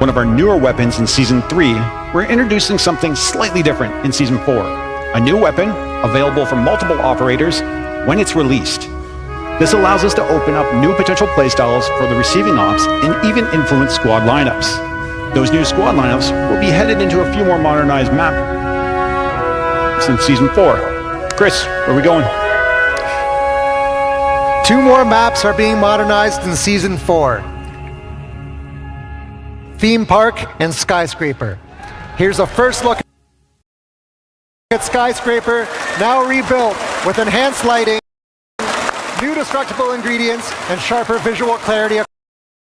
one of our newer weapons in Season 3, we're introducing something slightly different in Season 4. A new weapon, available for multiple operators when it's released. This allows us to open up new potential playstyles for the receiving ops and even influence squad lineups. Those new squad lineups will be headed into a few more modernized maps in Season 4. Chris, where are we going? 2 more maps are being modernized in Season 4. Theme Park and Skyscraper. Here's a first look at Skyscraper, now rebuilt with enhanced lighting, new destructible ingredients, and sharper visual clarity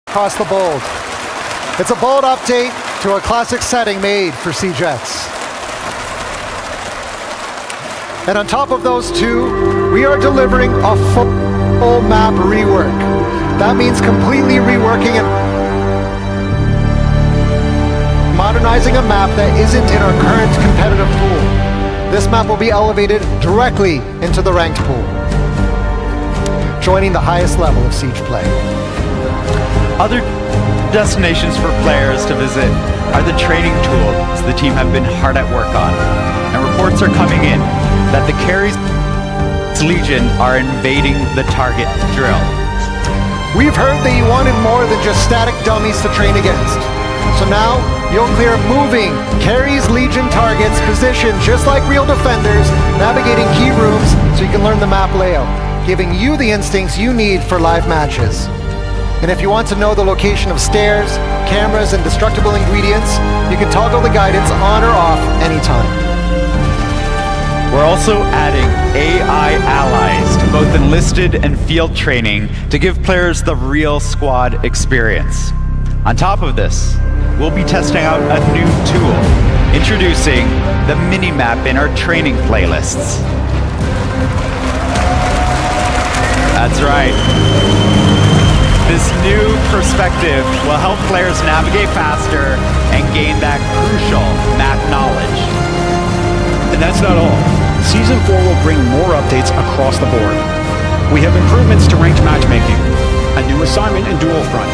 across the bold. It's a bold update to a classic setting made for SiegeX. And on top of those 2, we are delivering a full map rework. That means completely reworking and modernizing a map that isn't in our current competitive pool. This map will be elevated directly into the ranked pool, joining the highest level of Siege play. Other destinations for players to visit are the training tools the team have been hard at work on, and reports are coming in that the Carries Legion are invading the target drill. We've heard that you wanted more than just static dummies to train against. So now, you'll clear moving, Carries Legion targets positioned just like real defenders, navigating key rooms so you can learn the map layout, giving you the instincts you need for live matches. And if you want to know the location of stairs, cameras, and destructible ingredients, you can toggle the guidance on or off anytime. We're also adding AI allies to both enlisted and field training to give players the real squad experience. On top of this, we'll be testing out a new tool, introducing the mini-map in our training playlists. That's right. This new perspective will help players navigate faster and gain that crucial map knowledge. And that's not all. Season 4 will bring more updates across the board. We have improvements to ranked matchmaking, a new assignment in dual front,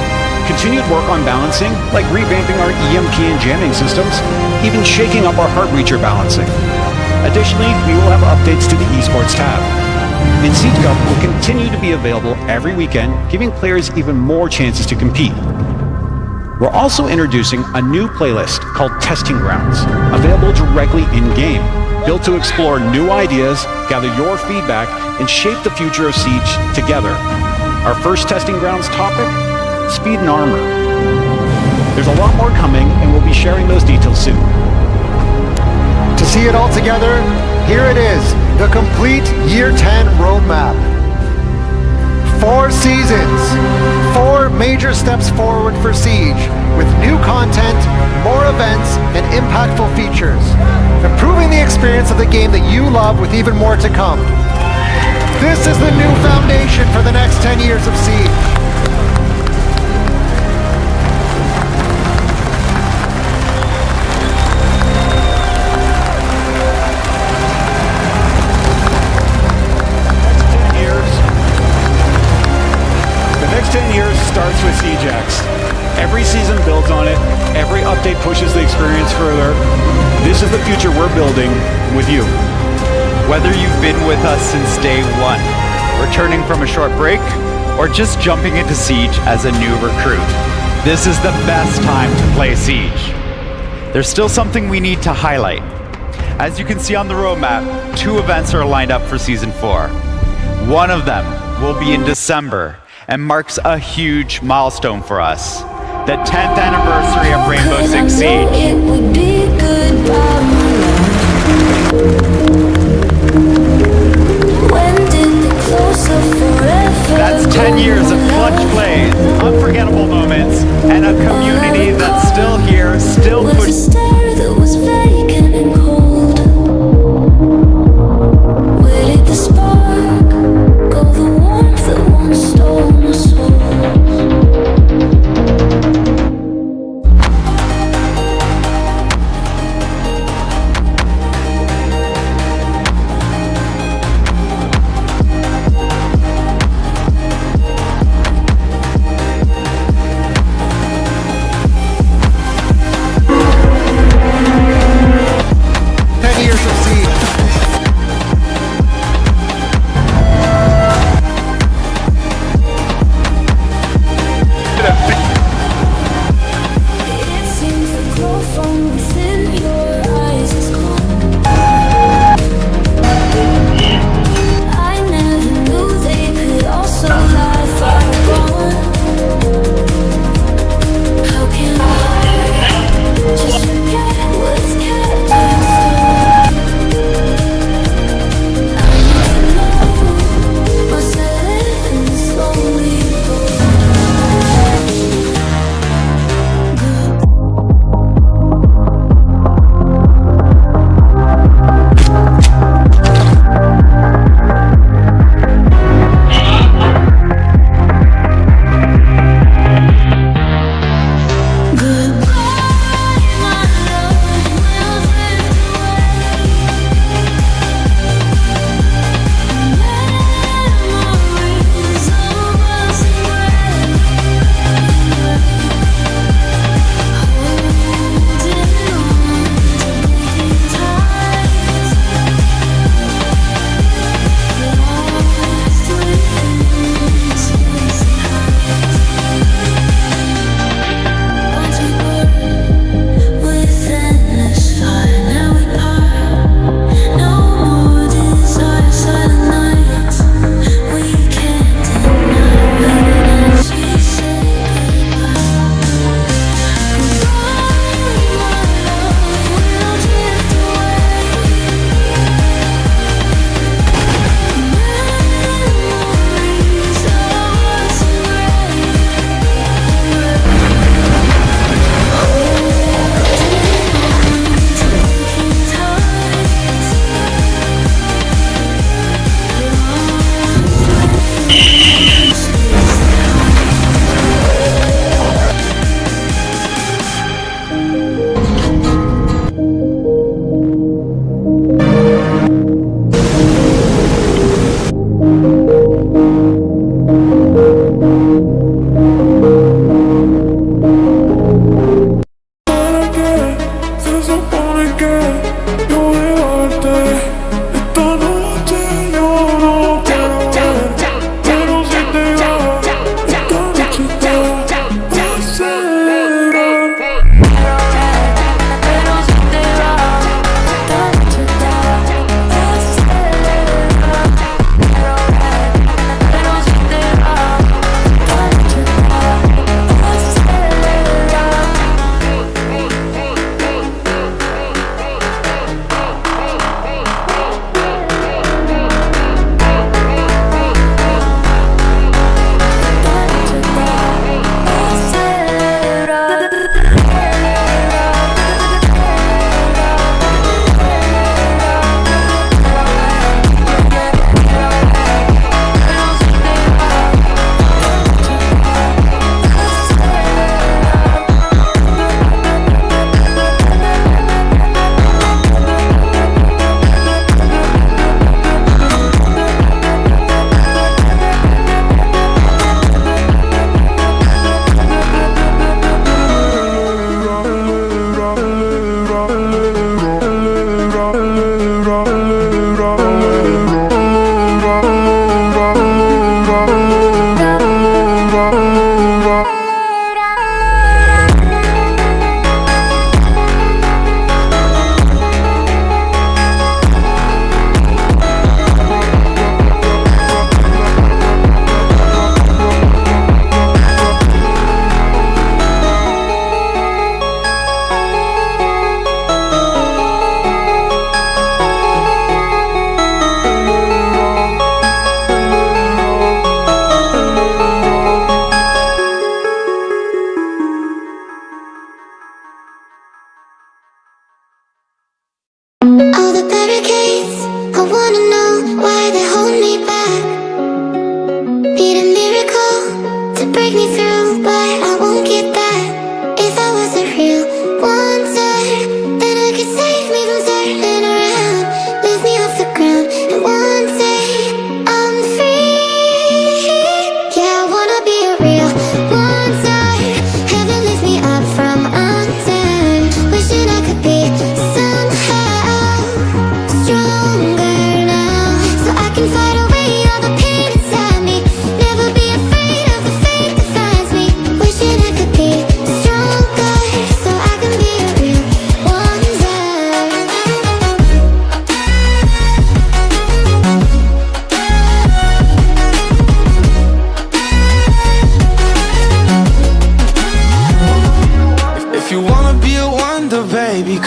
continued work on balancing, like revamping our EMP and jamming systems, even shaking up our heart reacher balancing. Additionally, we will have updates to the esports tab. And Siege Cup will continue to be available every weekend, giving players even more chances to compete. We're also introducing a new playlist called Testing Grounds, available directly in-game, built to explore new ideas, gather your feedback, and shape the future of Siege together. Our first Testing Grounds topic: speed and armor. There's a lot more coming, and we'll be sharing those details soon. To see it all together, here it is, the complete Year 10 roadmap. 4 seasons, 4 major steps forward for Siege, with new content, more events, and impactful features, improving the experience of the game that you love with even more to come. This is the new foundation for the next 10 years of Siege. Starts with SiegeX. Every season builds on it. Every update pushes the experience further. This is the future we're building with you. Whether you've been with us since day 1, returning from a short break, or just jumping into Siege as a new recruit, this is the best time to play Siege. There's still something we need to highlight. As you can see on the roadmap, 2 events are lined up for Season 4. One of them will be in December, and marks a huge milestone for us, the 10th anniversary of Rainbow Six Siege. That's 10 years of clutch plays, unforgettable moments, and a community that's still here, still pushing.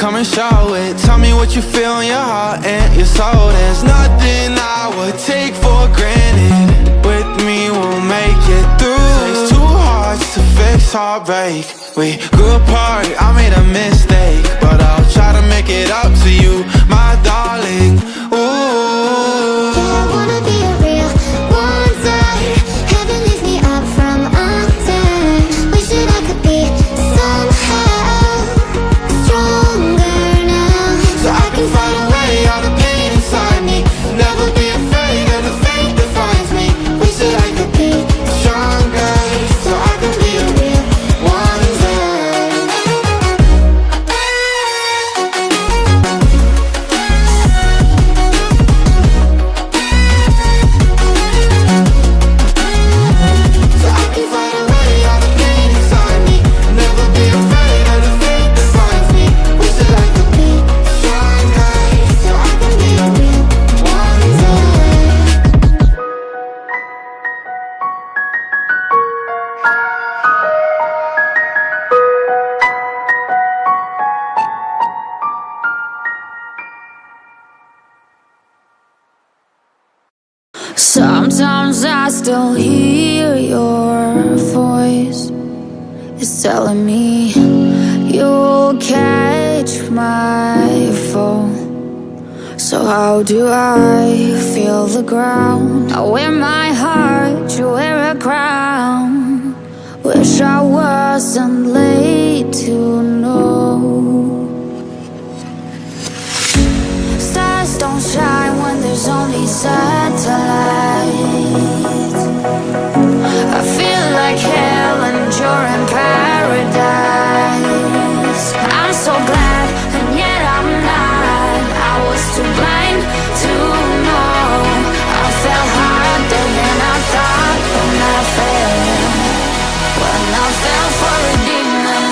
come and show it. Tell me what you feel in your heart and your soul. There's nothing I would take for granted. With me we'll make it through. Takes two hearts to fix heartbreak. We grew apart, I made a mistake, but I'll try to make it up to you, my darling. Ooh. I wanna be a real one day. Heaven leaves me up from under. Wishing I could be somehow stronger now, So I can fight away all the pain inside me. Never be afraid of the fate that finds me. wish that I could be Stronger, so I can be a real one day. So I can fight away all the pain inside me. Never be afraid of the fate that finds me. wish that I could be Stronger, so I can be a real one day. Sometimes I still hear your voice. It's telling me you'll catch my fall. So how do I feel the ground? I wear my heart, you wear a crown. Wish I wasn't late to know. Stars don't shine when there's only satellites. I feel like hell and you're in paradise. I'm so glad and yet I'm not. I was too blind to know. I fell harder than I thought when I fell for a demon.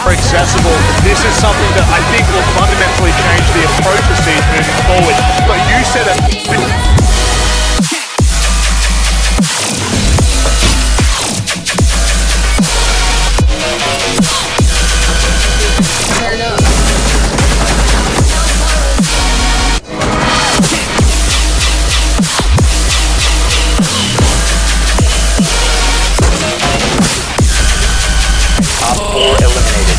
Accessible. This is something that I think will fundamentally change the approach to Siege moving forward. But you said it. Or eliminated.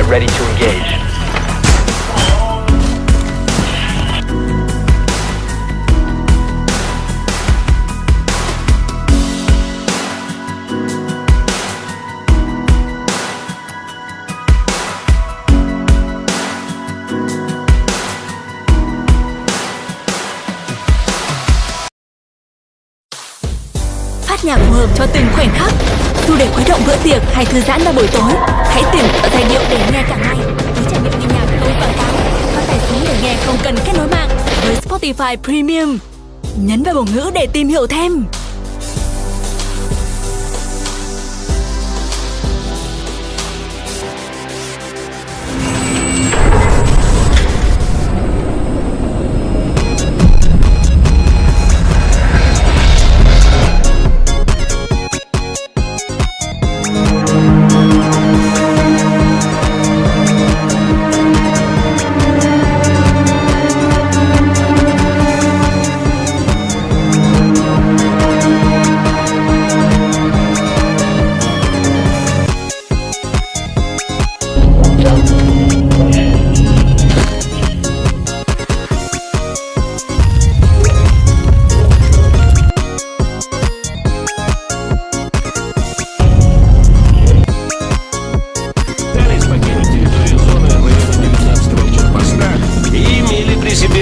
ready to engage. Phát nhạc phù hợp cho từng khoảnh khắc. Dù để khuấy động bữa tiệc hay thư giãn vào buổi tối, hãy tìm ở giai điệu để nghe cả ngày. Với trải nghiệm nghe nhạc không quảng cáo, có tài xế để nghe không cần kết nối mạng. Với Spotify Premium, nhấn vào bảng ngữ để tìm hiểu thêm.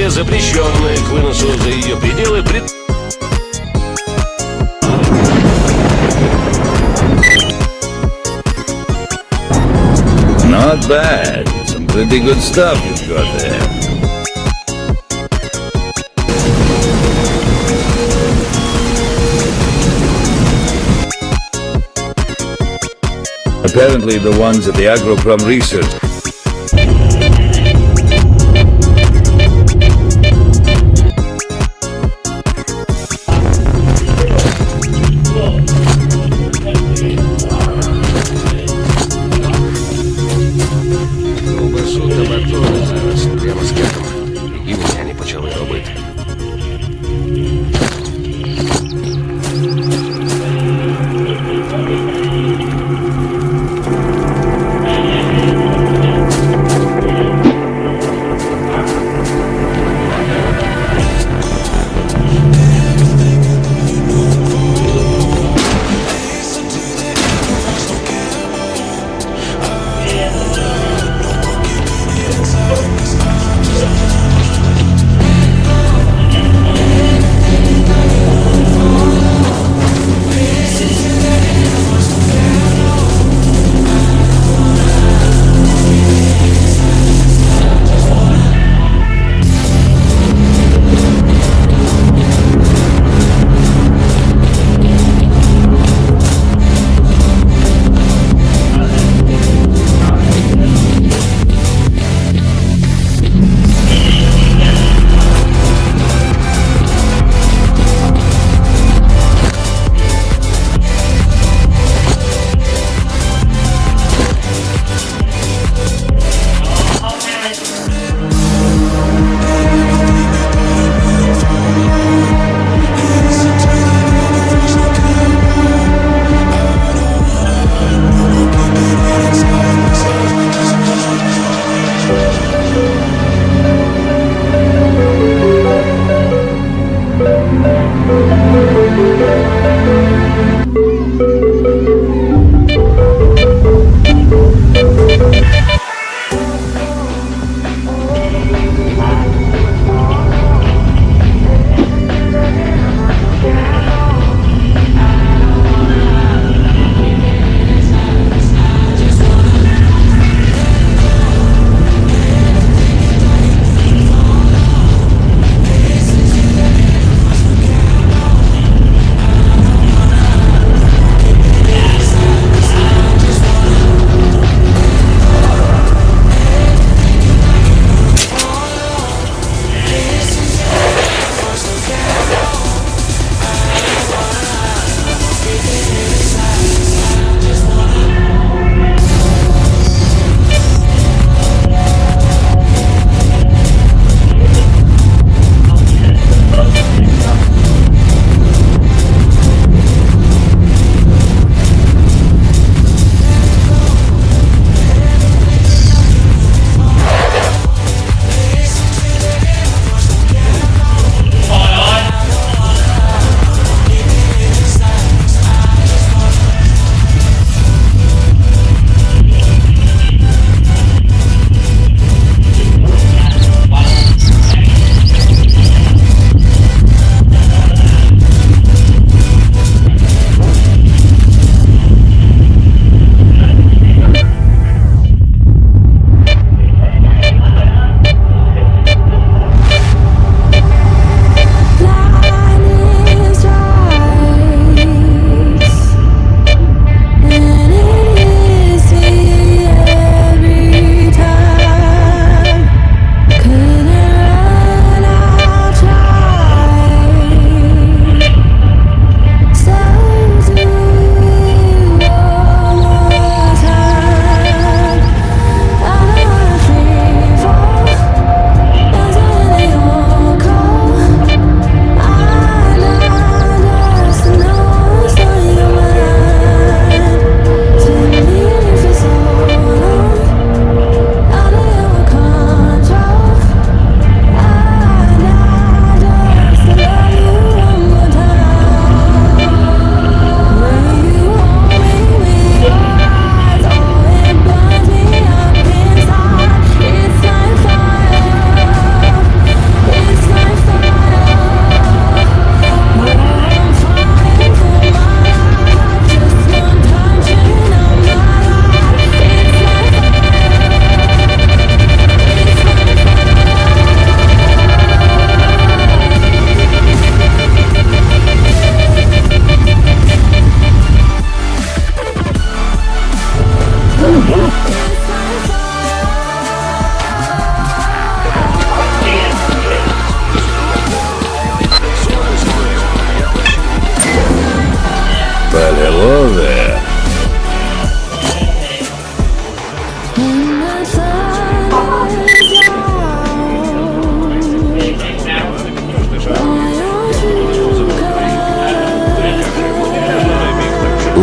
Запрещенные к выносу за ее пределы Not bad. Some pretty good stuff you've got there. Apparently the ones at the Agroprom Research.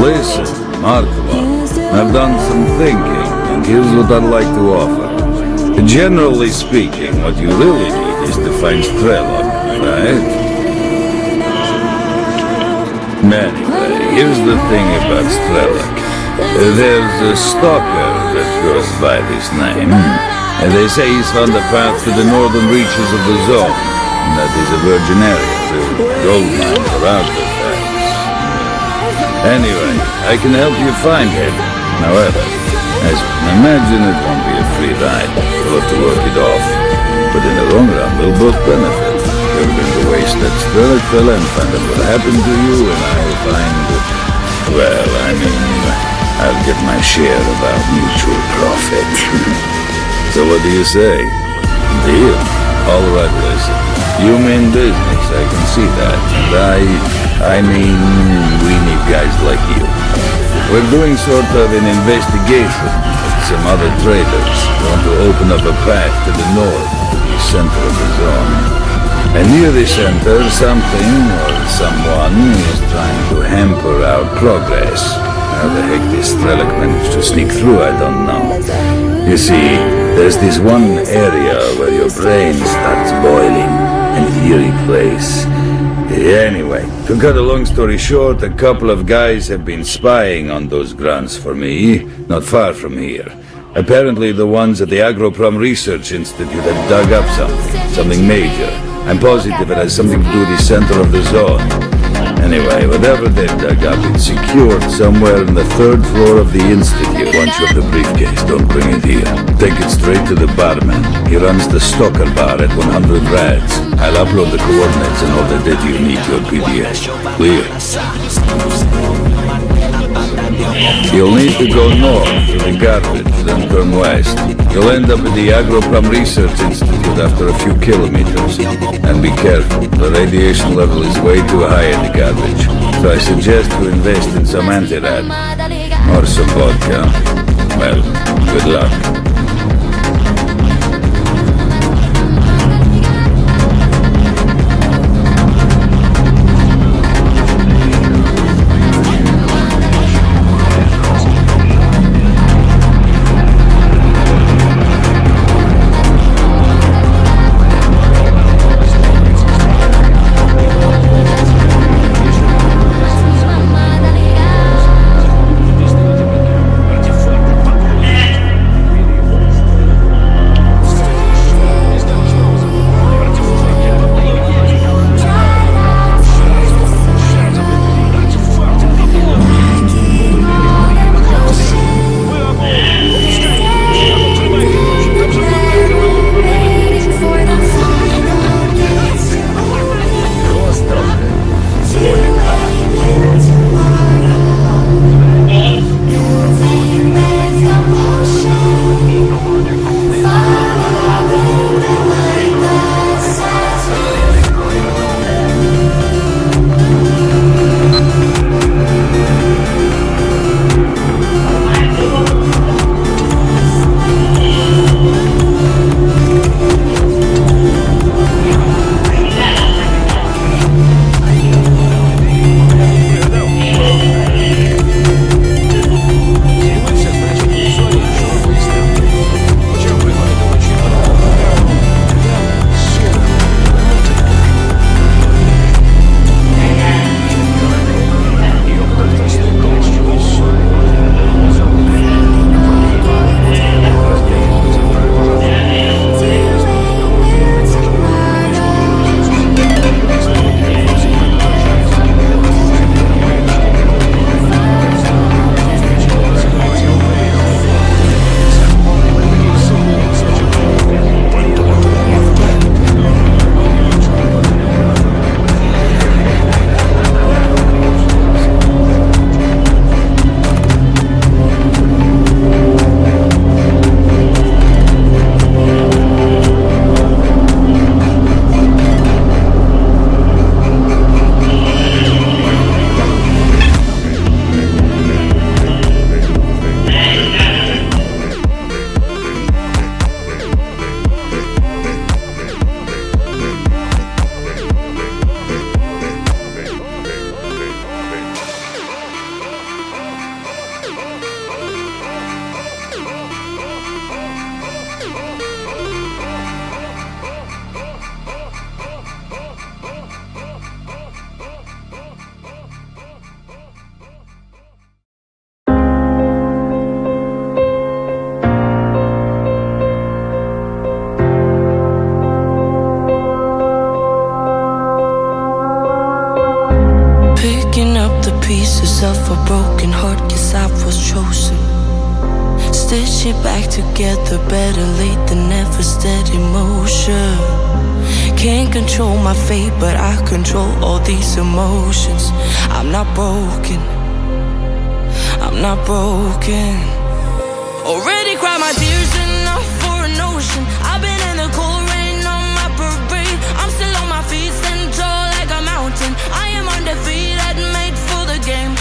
Listen, Markova, I've done some thinking, and here's what I'd like to offer. Generally speaking, what you really need is to find Strelok, right? Anyway, here's the thing about Strelok. There's a stalker that goes by this name, and they say he's found a path to the northern reaches of the zone. And that is a virgin area, the gold mines or artifacts. Anyway, I can help you find him. However, as you can imagine, it won't be a free ride. We'll have to work it off. But in the long run, we'll both benefit. You're going to waste that Strelok fella and find out what happened to you, and I'll find... well, I mean, I'll get my share of our mutual profit. So what do you say? Deal? All right, listen. You mean business, I can see that. And I mean, we need guys like you. We're doing sort of an investigation with some other traders. We want to open up a path to the north, to the center of the zone. And near the center, something or someone is trying to hamper our progress. How the heck this Strelok managed to sneak through, I don't know. You see, there's this one area where your brain starts boiling. An eerie place. Anyway, to cut a long story short, a couple of guys have been spying on those grunts for me, not far from here. Apparently the ones at the Agroprom Research Institute have dug up something major. I'm positive it has something to do with the center of the zone. Anyway, whatever they've dug up, it's secured somewhere on the 3rd floor of the Institute. Once you have the briefcase, don't bring it here. Take it straight to the barman. He runs the Stalker Bar at 100 Rads. I'll upload the coordinates and all the data you need to your PDF. Clear? You'll need to go north to the garbage, then turn west. You'll end up at the Agroprom Research Institute after a few kilometers. And be careful, the radiation level is way too high in the garbage. So I suggest you invest in some anti-rad. Or some vodka. Well, good luck. up the pieces of a broken heart, guess I was chosen. Stitch it back together, better late than never, steady motion. Can't control my fate, but I control all these emotions. I'm not broken, I'm not broken. Already cried my tears enough for an ocean. I've been in the cold rain on my parade. I'm still on my feet, stand tall like a mountain. I am undefeated, made for the game.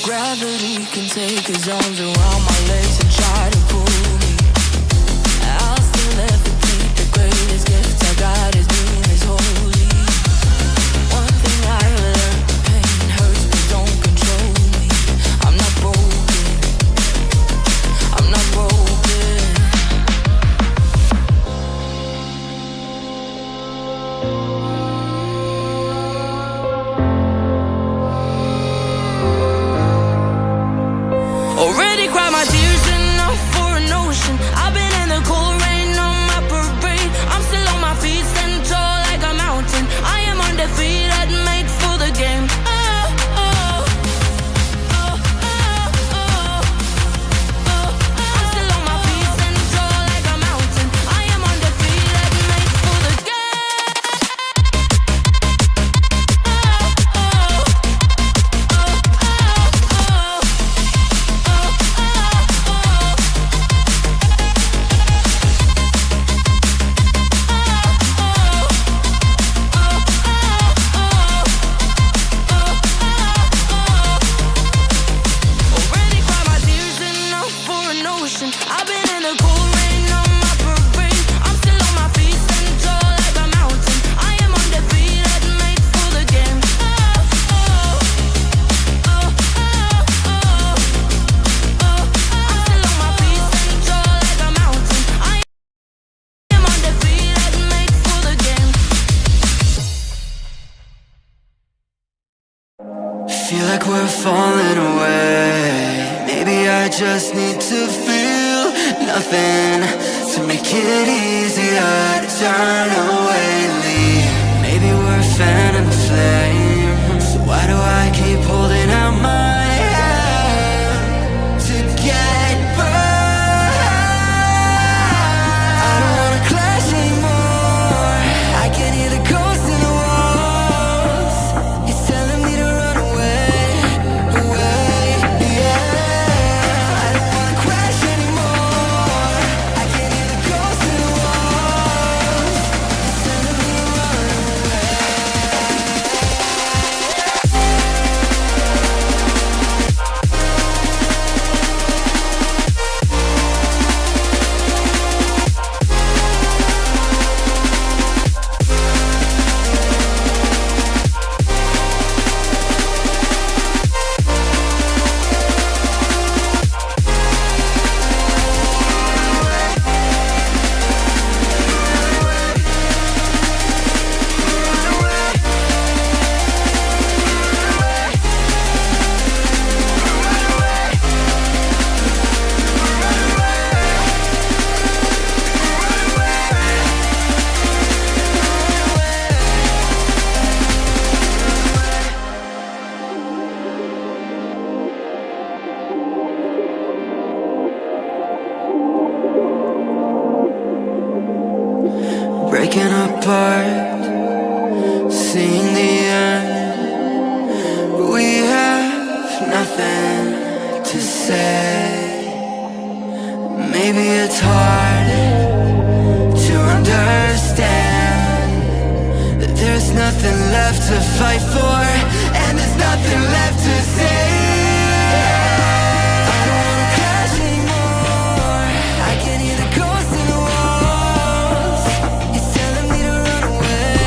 Gravity can take his arms around my legs and try to pull me. I'll still levitate. The greatest gift I got is being is holy. One thing I learned, pain hurts but don't control me. I'm not broken, I'm not broken. Already cried my tears enough for an ocean. I've been in the cold rain on my parade. I'm still on my feet, stand tall like a mountain. I am undefeated, made for the game. I'm still on my feet, stand tall like a mountain. I am undefeated, made for the Already cried my tears enough for an ocean. I've been in the cold rain on my parade. I'm still on my feet, stand tall like a mountain. I am undefeated, made for the game. I'm still on my feet, stand tall like a mountain. I am undefeated, made for the game. Feel like we're falling away. Maybe I just need to feel nothing to make it easier to turn away, leave. Maybe we're fan and flame. So why do I keep holding out my hand to get burned? I don't wanna clash anymore. I can hear the ghosts in the walls. It's telling me to run away, away, yeah. I don't wanna crash anymore. I can hear the ghosts in the walls. It's telling me to run away. Breaking apart, seeing the end. We have nothing to say. Maybe it's hard to understand that there's nothing left to fight for, and there's nothing left to say. I don't wanna crash anymore. I can hear the ghosts in the walls. It's telling me to run away,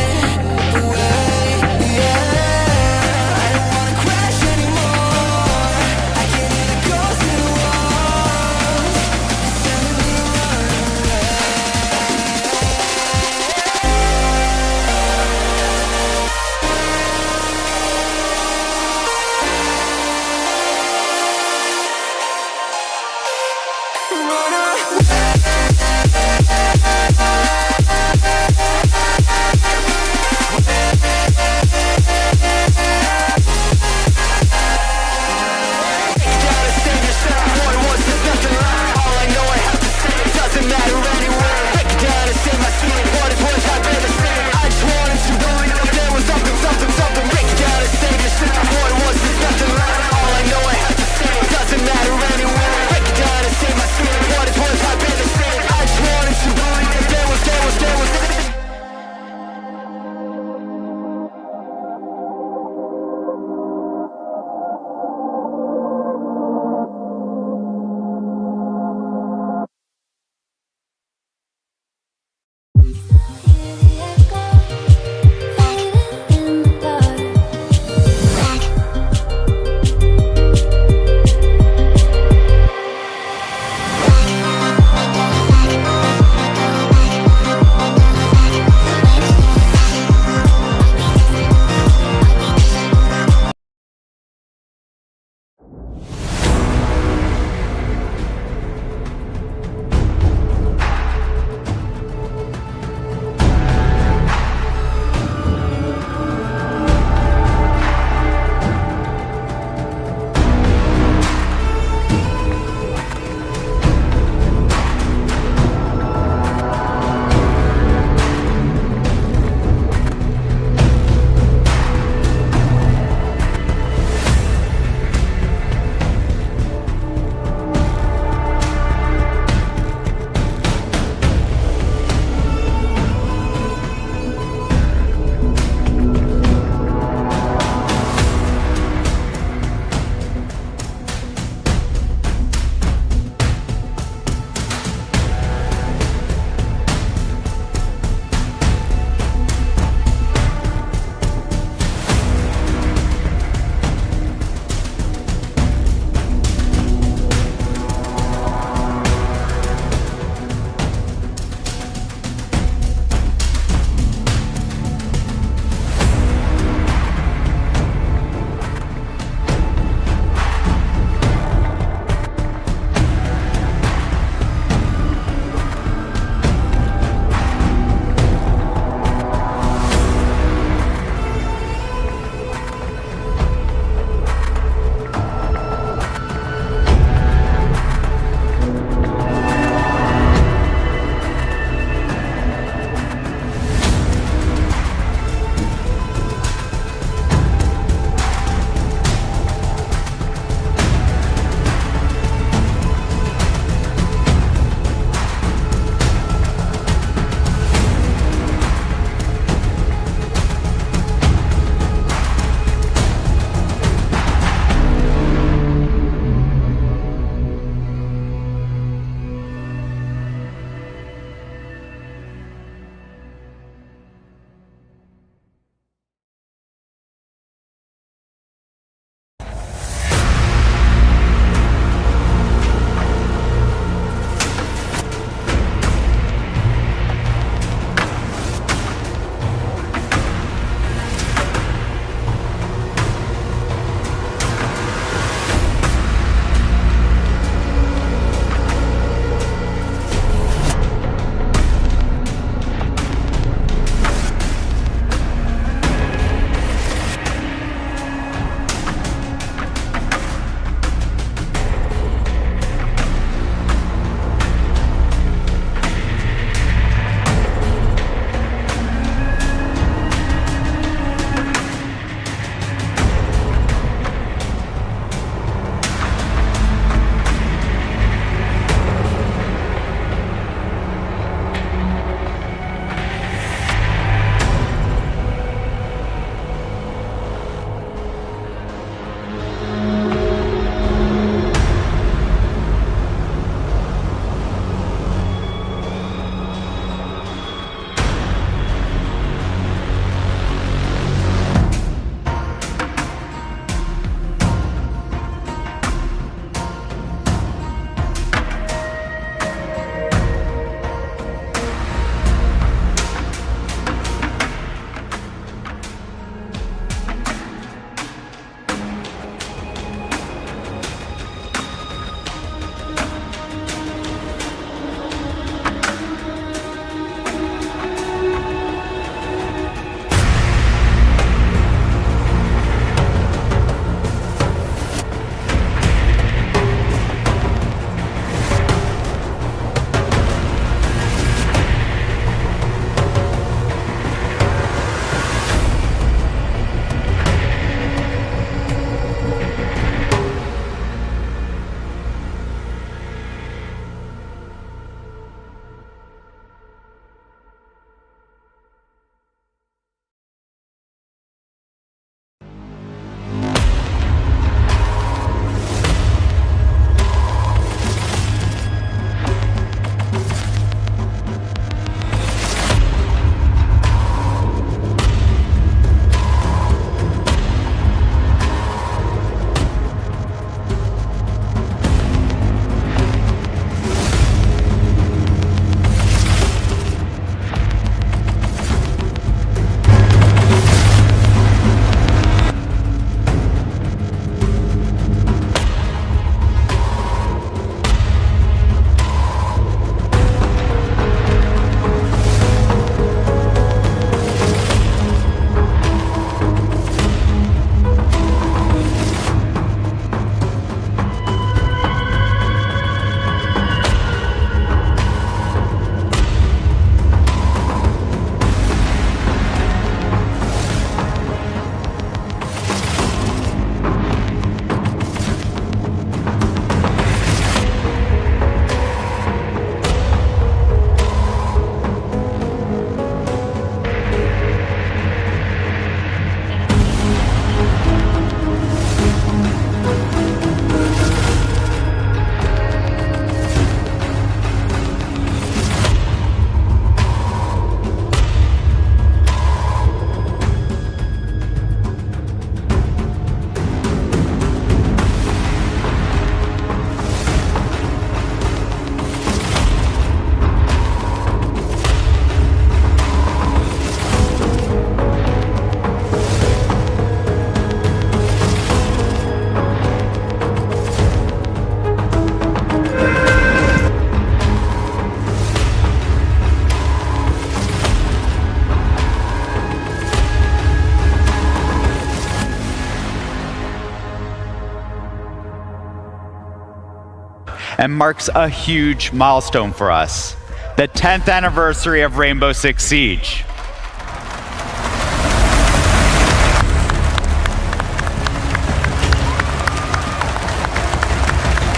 and marks a huge milestone for us, the 10th anniversary of Rainbow Six Siege.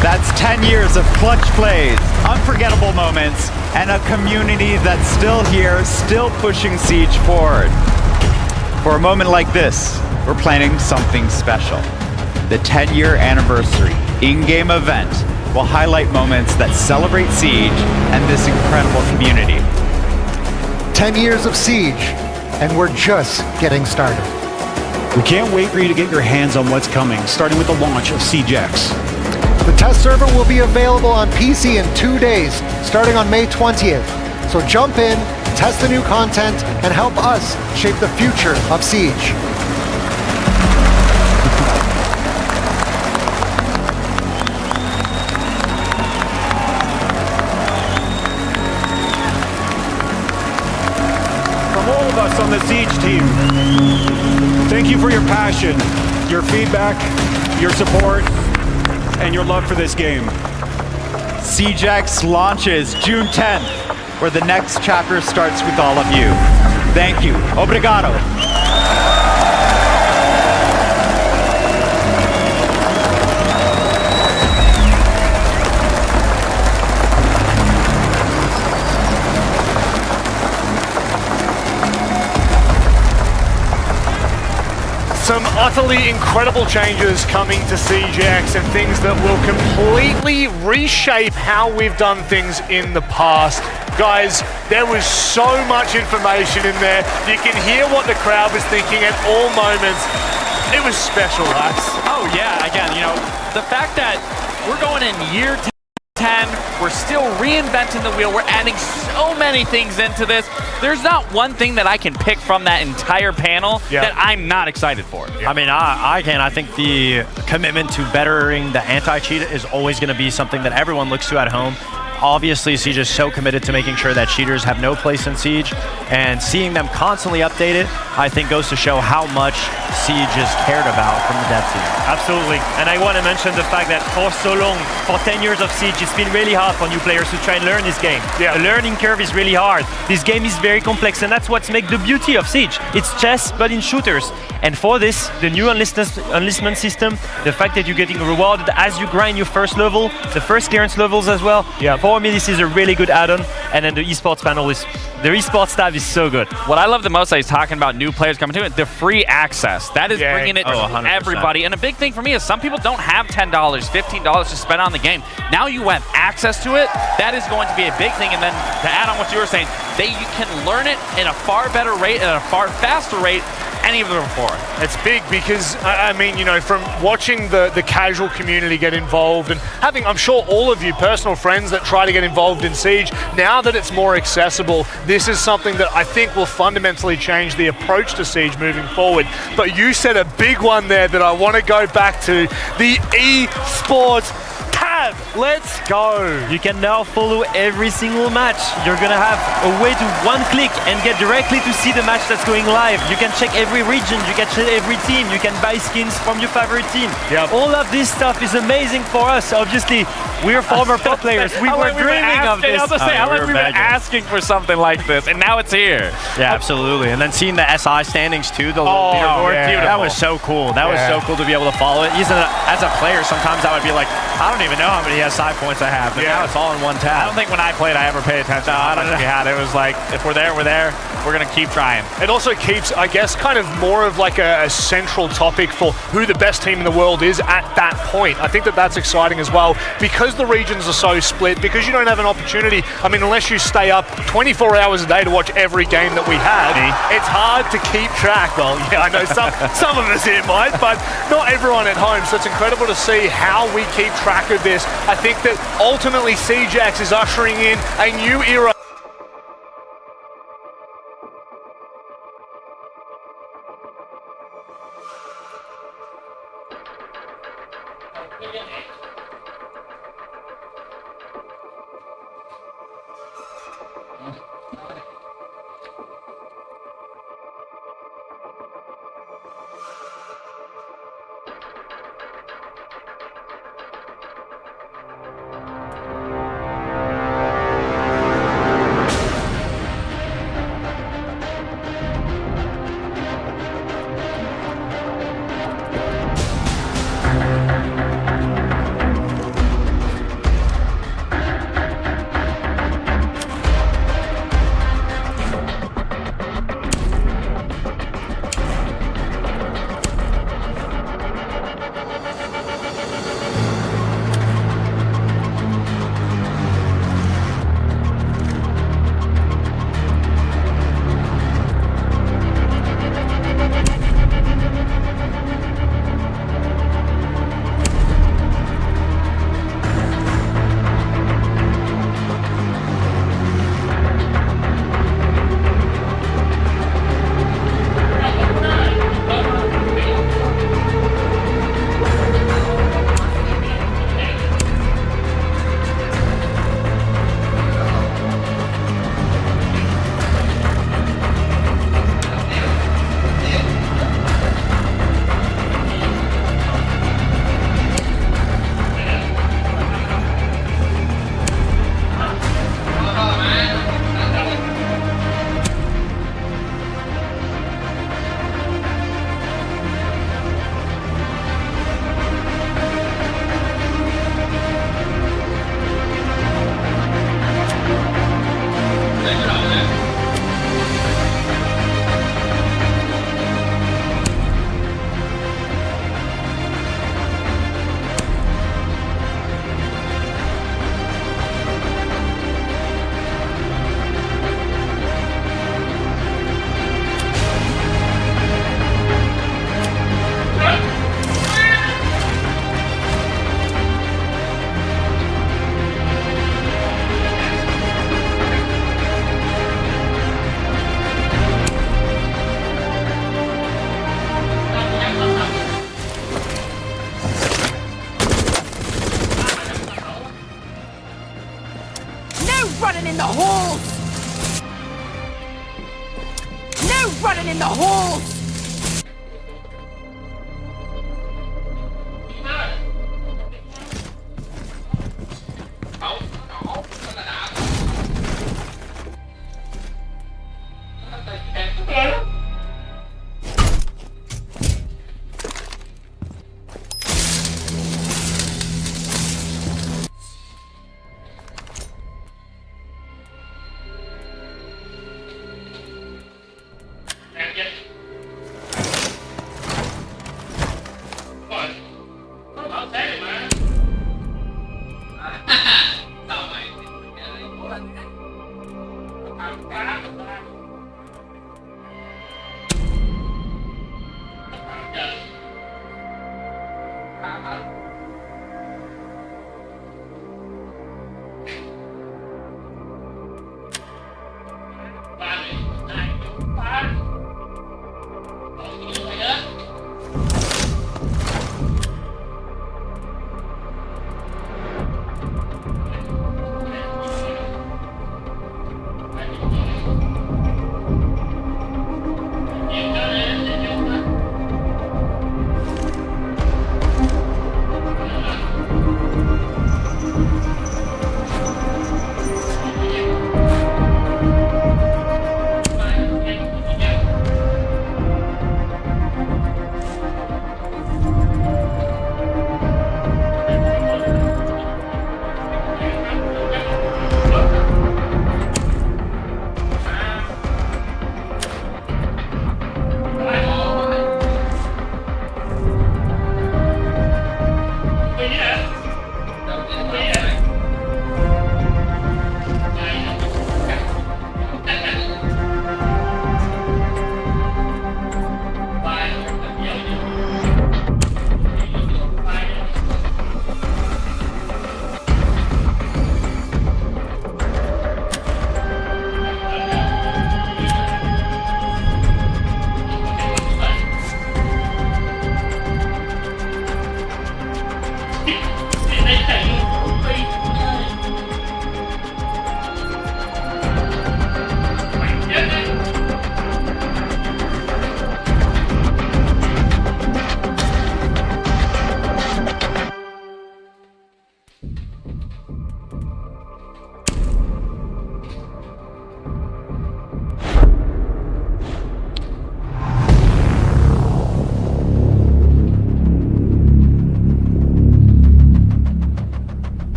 That's 10 years of clutch plays, unforgettable moments, and a community that's still here, still pushing Siege forward. For a moment like this, we're planning something special. The 10-year anniversary in-game event will highlight moments that celebrate Siege and this incredible community. 10 years of Siege, and we're just getting started. We can't wait for you to get your hands on what's coming, starting with the launch of SiegeX. The test server will be available on PC in 2 days, starting on May 20th. So jump in, test the new content, and help us shape the future of Siege. From all of us on the Siege team, thank you for your passion, your feedback, your support, and your love for this game. SiegeX launches June 10th, where the next chapter starts with all of you. Thank you. Obrigado. Some utterly incredible changes coming to SiegeX and things that will completely reshape how we've done things in the past. Guys, there was so much information in there. You can hear what the crowd was thinking at all moments. It was special, lads. Oh yeah, again, you know, the fact that we're going in year 10, we're still reinventing the wheel, we're adding so many things into this. There's not one thing that I can pick from that entire panel that I'm not excited for. I mean, I can. I think the commitment to bettering the anti-cheat is always going to be something that everyone looks to at home. Obviously, Siege is so committed to making sure that cheaters have no place in Siege, and seeing them constantly update it, I think goes to show how much Siege is cared about from the dev team. Absolutely, and I want to mention the fact that for so long, for 10 years of Siege, it's been really hard for new players to try and learn this game. The learning curve is really hard. This game is very complex, and that's what makes the beauty of Siege. It's chess, but in shooters. And for this, the new enlistment system, the fact that you're getting rewarded as you grind your first level, the first clearance levels as well. For me, this is a really good add-on. And then the esports panel is, the esports staff is so good. What I love the most that he's talking about new players coming to it, the free access. That is bringing it to everybody. And a big thing for me is some people don't have $10, $15 to spend on the game. Now you have access to it. That is going to be a big thing. And then to add on what you were saying, you can learn it in a far better rate, at a far faster rate any of them before. It's big because, I mean, you know, from watching the casual community get involved and having, I'm sure, all of you personal friends that try to get involved in Siege, now that it's more accessible, this is something that I think will fundamentally change the approach to Siege moving forward. But you said a big one there that I want to go back to, the esports tab. Let's go. You can now follow every single match. You're gonna have a way to one click and get directly to see the match that's going live. You can check every region, you can check every team, you can buy skins from your favorite team. All of this stuff is amazing for us. Obviously, we're former pro players. We were dreaming of this. I was say, how long we've been asking for something like this, and now it's here. Yeah, absolutely. And then seeing the SI standings too, the leaderboard, that was so cool. That was so cool to be able to follow it. Even as a player, sometimes I would be like, I don't even know how many SI points I have, but now it's all in one tab. I don't think when I played I ever paid attention to how much we had. It was like, if we're there, we're there. We're going to keep trying. It also keeps, I guess, kind of more of like a central topic for who the best team in the world is at that point. I think that that's exciting as well, because the regions are so split, because you don't have an opportunity. I mean, unless you stay up 24 hours a day to watch every game that we have, it's hard to keep track. Well, yeah, I know some of us here might, but not everyone at home. So it's incredible to see how we keep track of this. I think that ultimately SiegeX is ushering in a new era.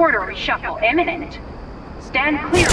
quarter reshuffle imminent. Stand clear.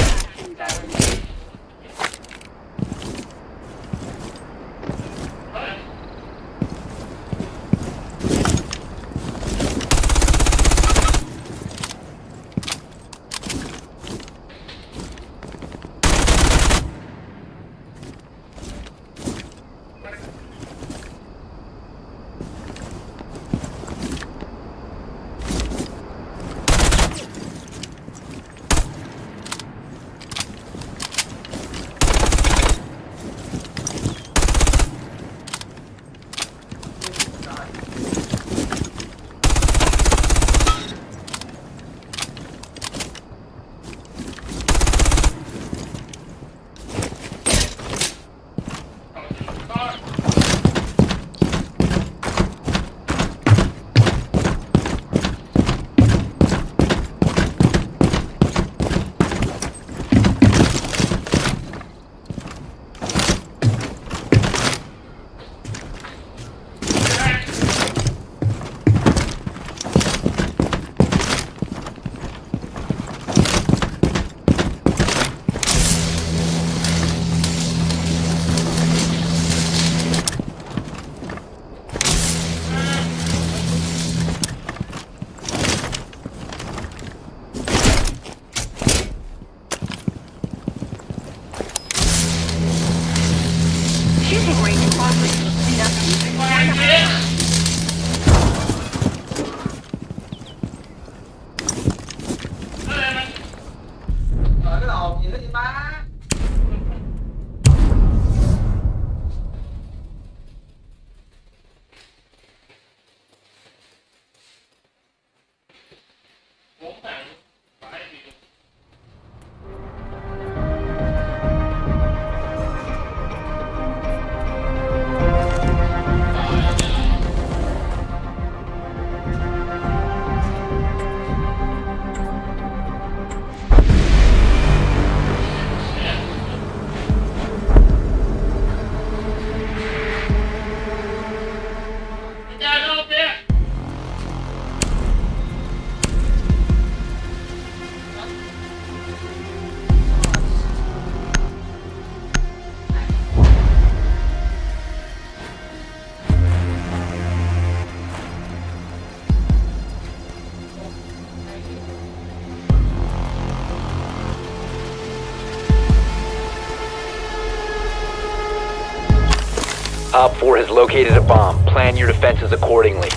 Op 4 has located a bomb. Plan your defenses accordingly.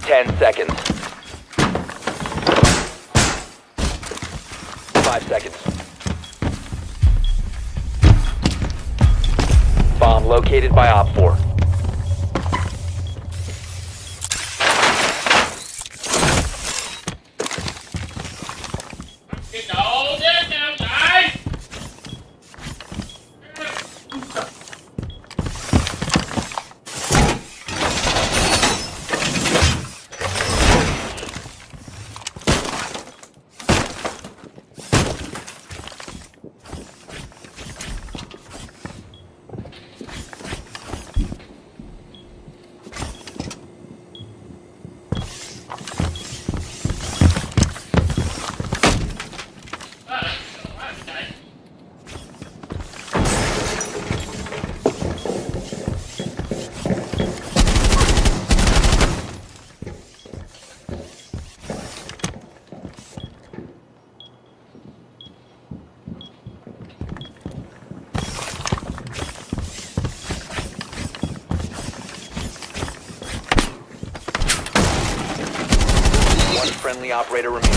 10 seconds. 5 seconds. Bomb located by Op 4. Friendly operator remaining.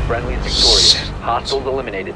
Friendly is victorious. Hostiles eliminated.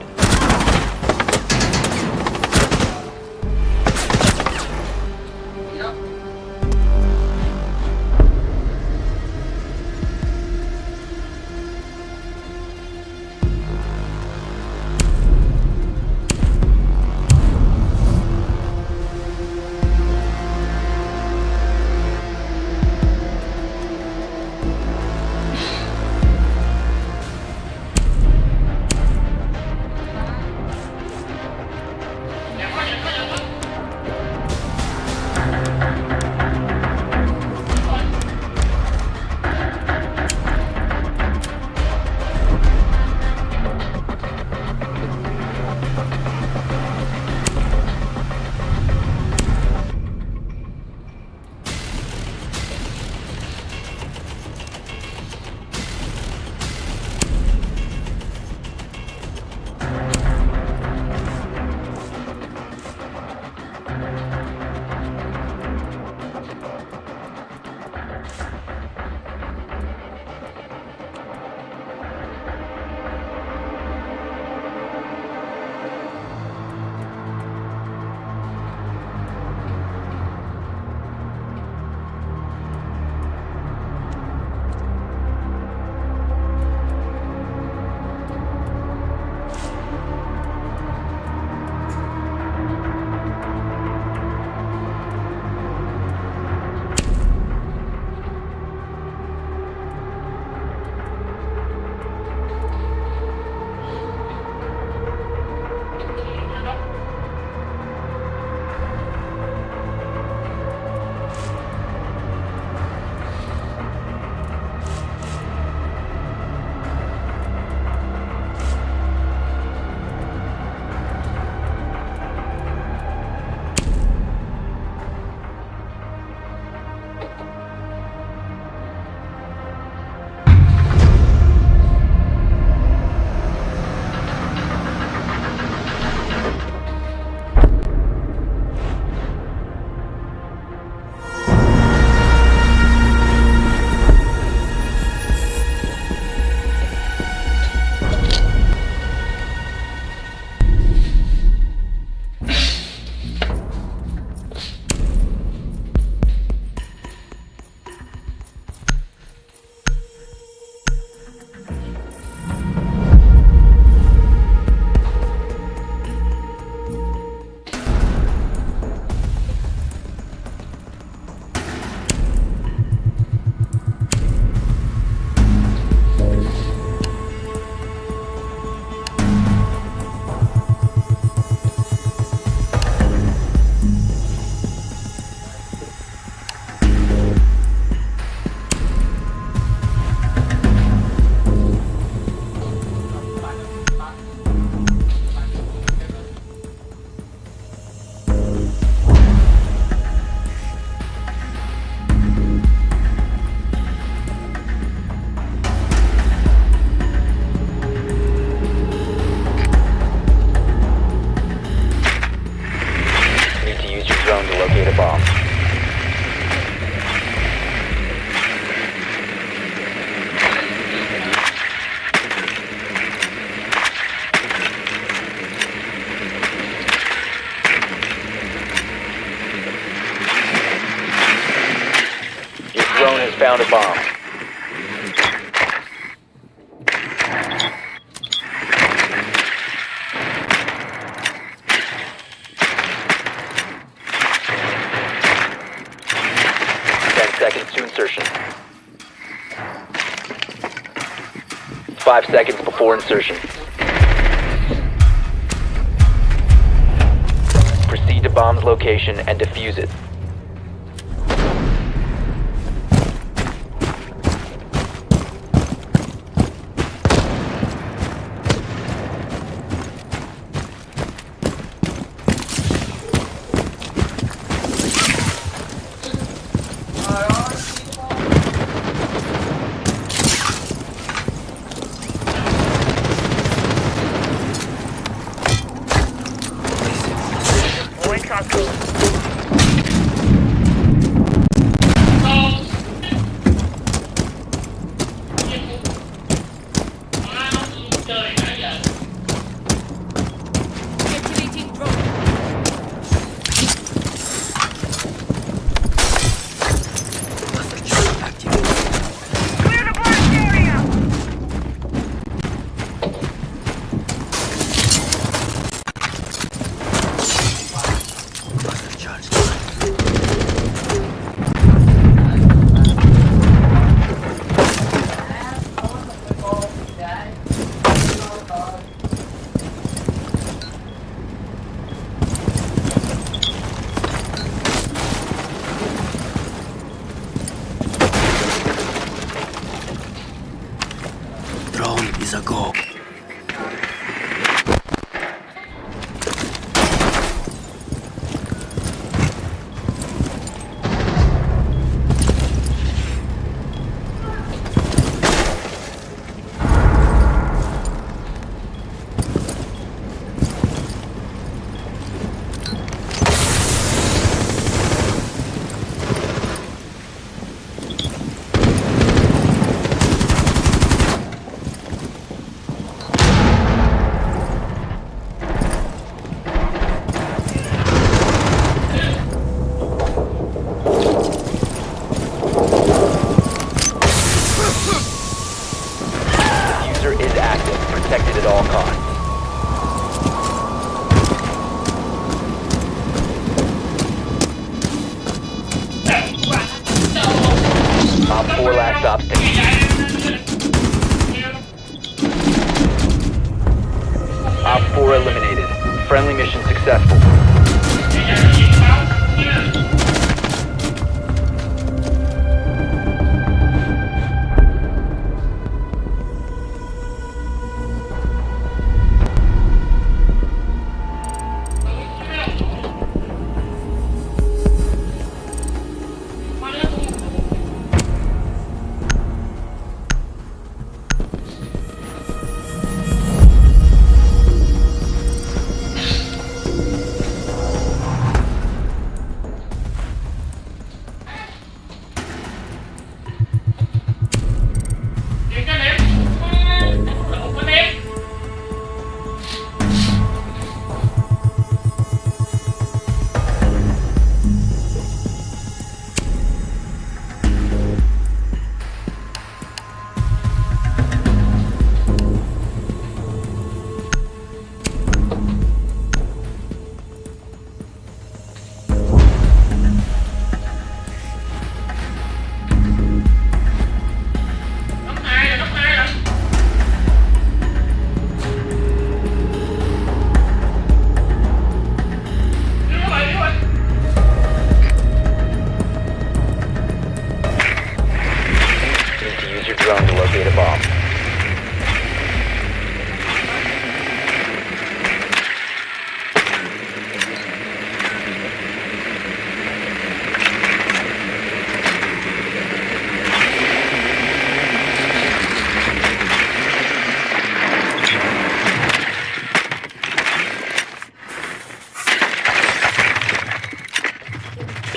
has found a bomb. Seconds to insertion. 5 seconds before insertion. Proceed to bomb's location and defuse it. Friendly mission successful.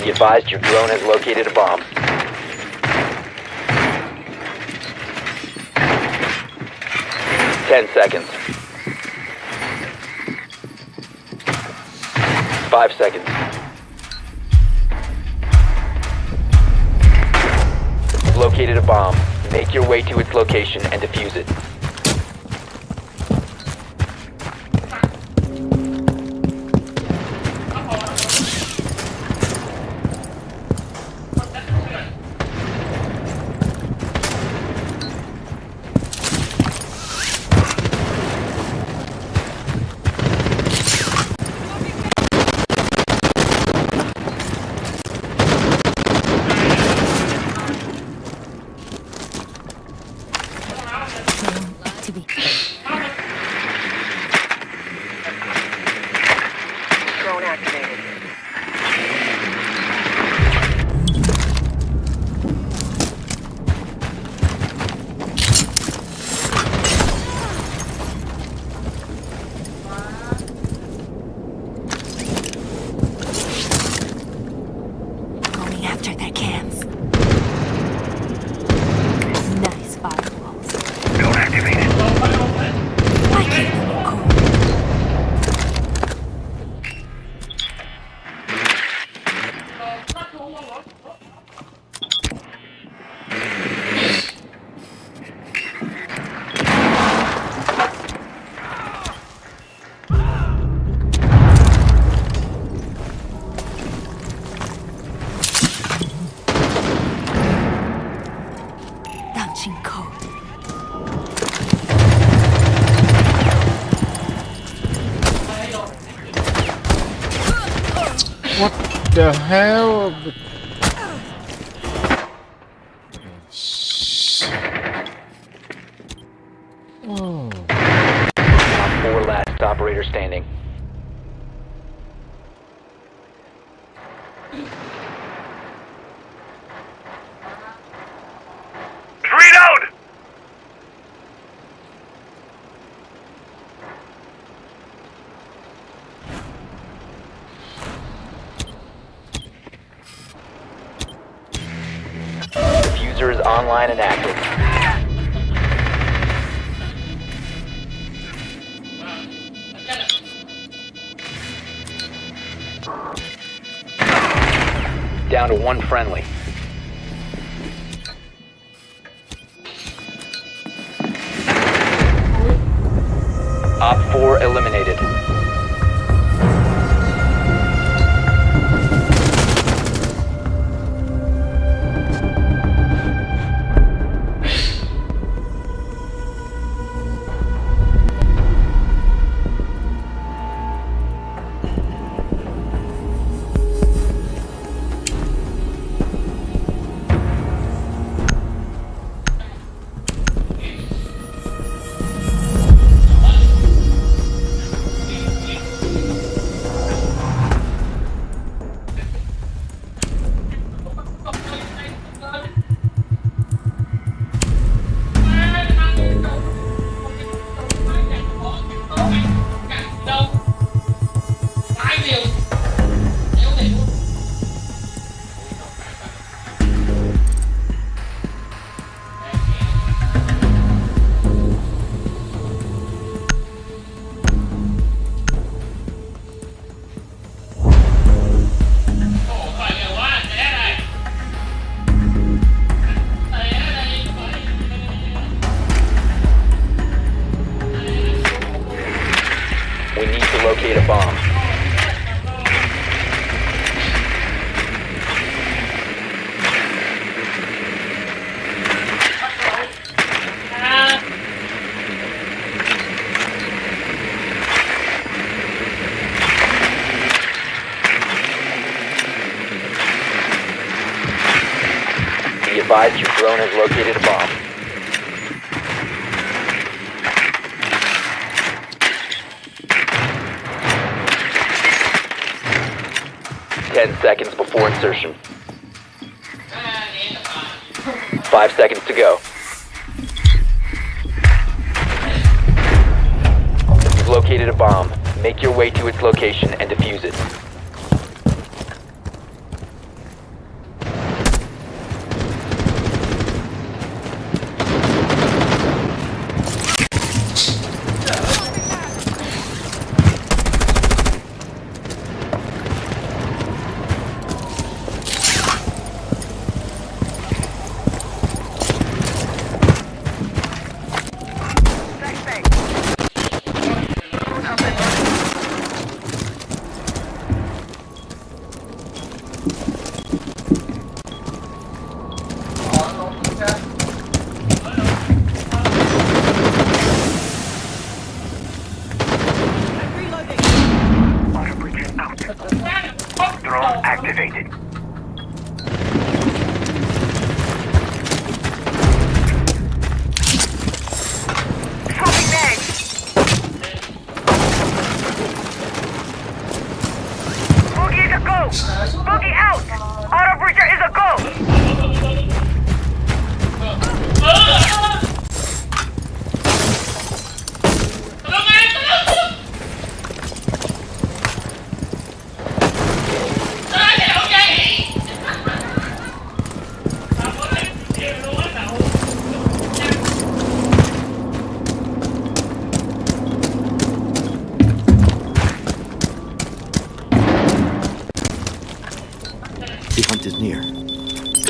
Be advised your drone has located a bomb. Ten seconds. 5 seconds. located a bomb. Make your way to its location and defuse it. Drone activated. Going after their cams. Nice firewalls. Drone activated. I keep them cool. Launching code. What the hell? Oh. Top 4 last operator standing. Reload! Diffuser is online and active. Down to 1 friendly. Op 4 eliminated. We need to locate a bomb. Be advised your drone has located a bomb. Ten seconds before insertion. 5 seconds to go. You've located a bomb. Make your way to its location and defuse it.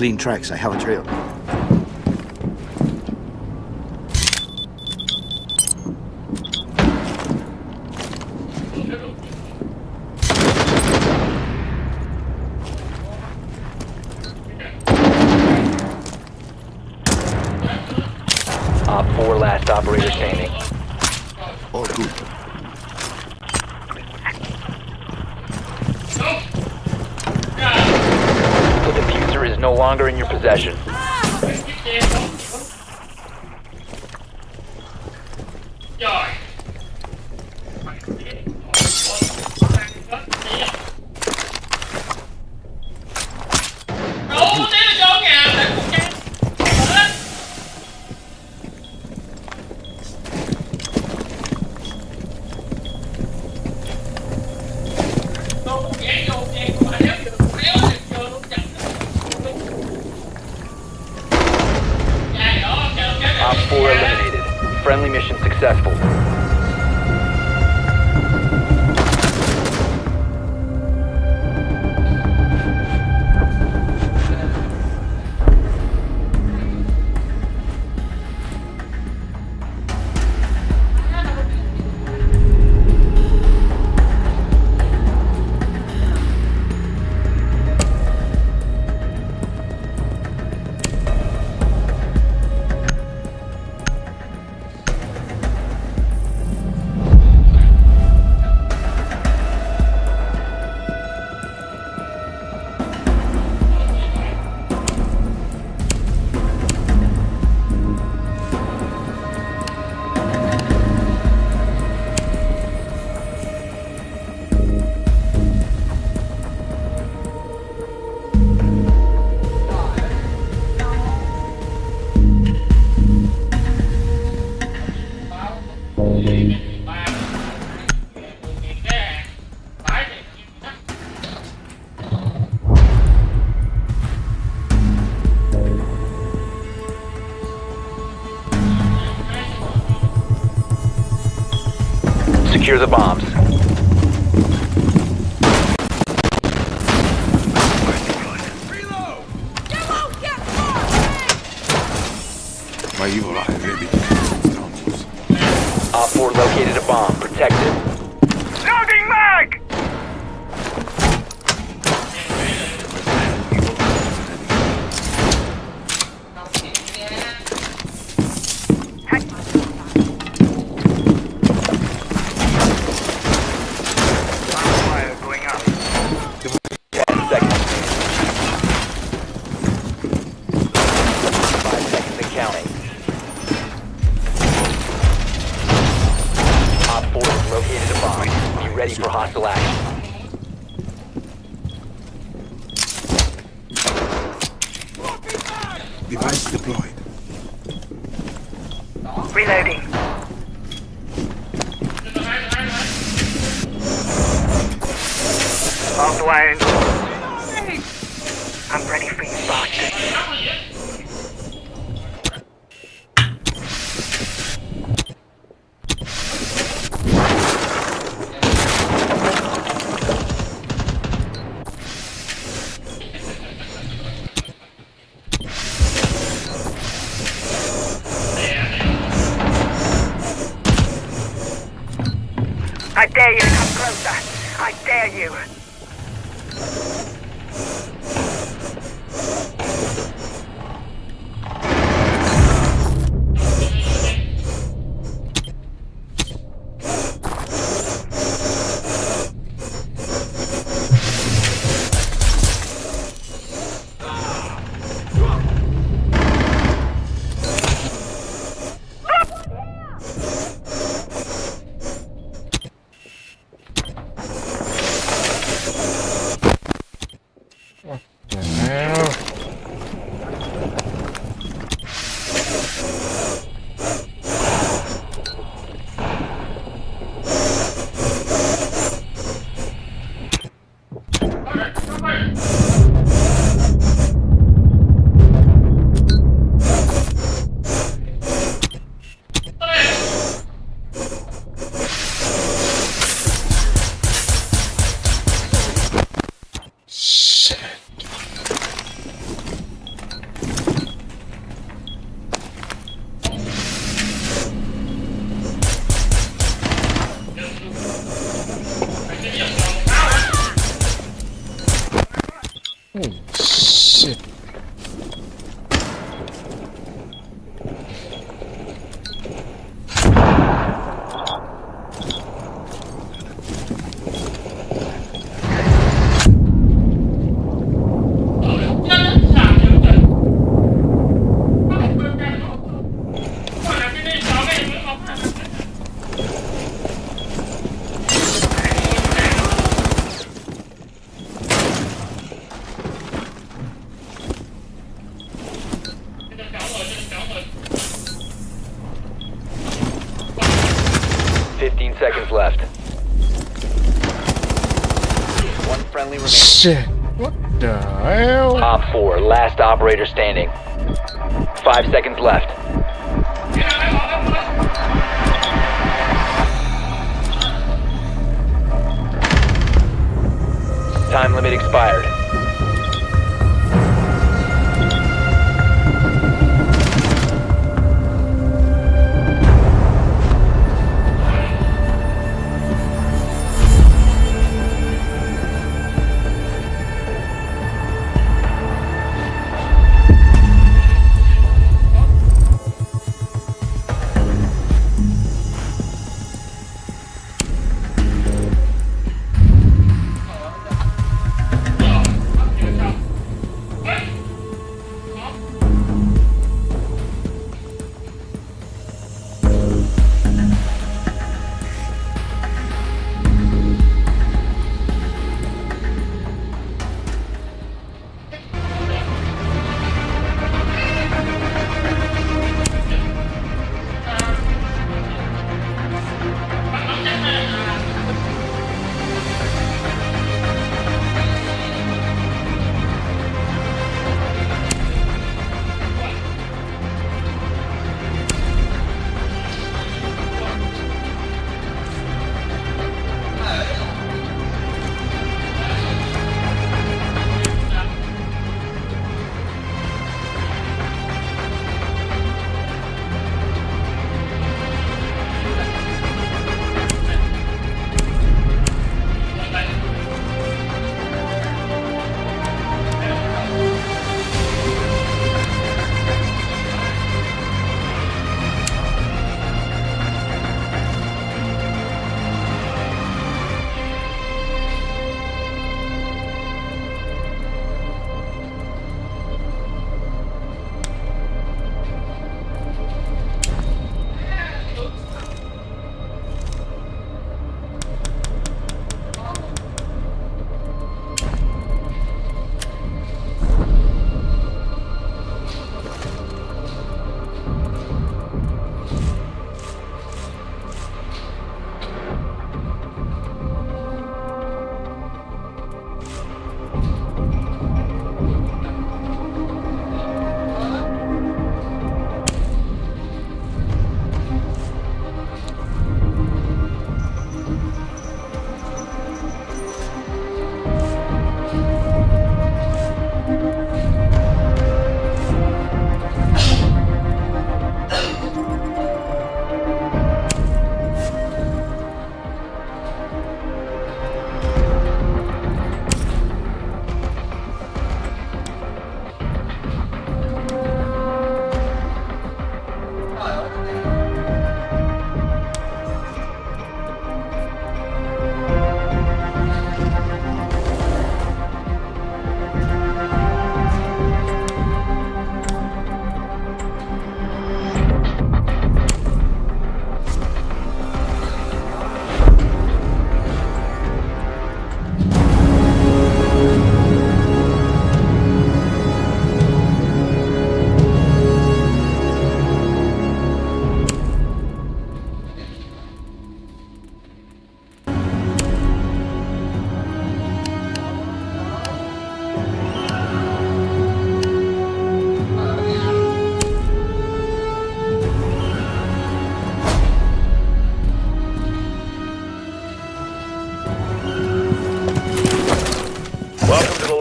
clean tracks. I have a trail. Op 4 last operator standing. All good. The diffuser is no longer in your possession. Op 4 eliminated. Friendly mission successful. Secure the bombs. My evil eye ready. Op 4 located a bomb. Protect it. Loading mag! Fire going up. 10 seconds. 5 seconds and counting. Op 4 has located a bomb. Be ready for hostile action. Device deployed. Reloading. Off the way. I'm ready for you, bastard. I dare you to come closer. I dare you. seconds left. One friendly remaining. Shit. What the hell? Op 4, last operator standing. 5 seconds left. Time limit expired.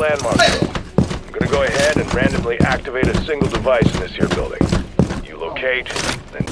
landmark zone. I'm gonna go ahead and randomly activate a single device in this here building. You locate, then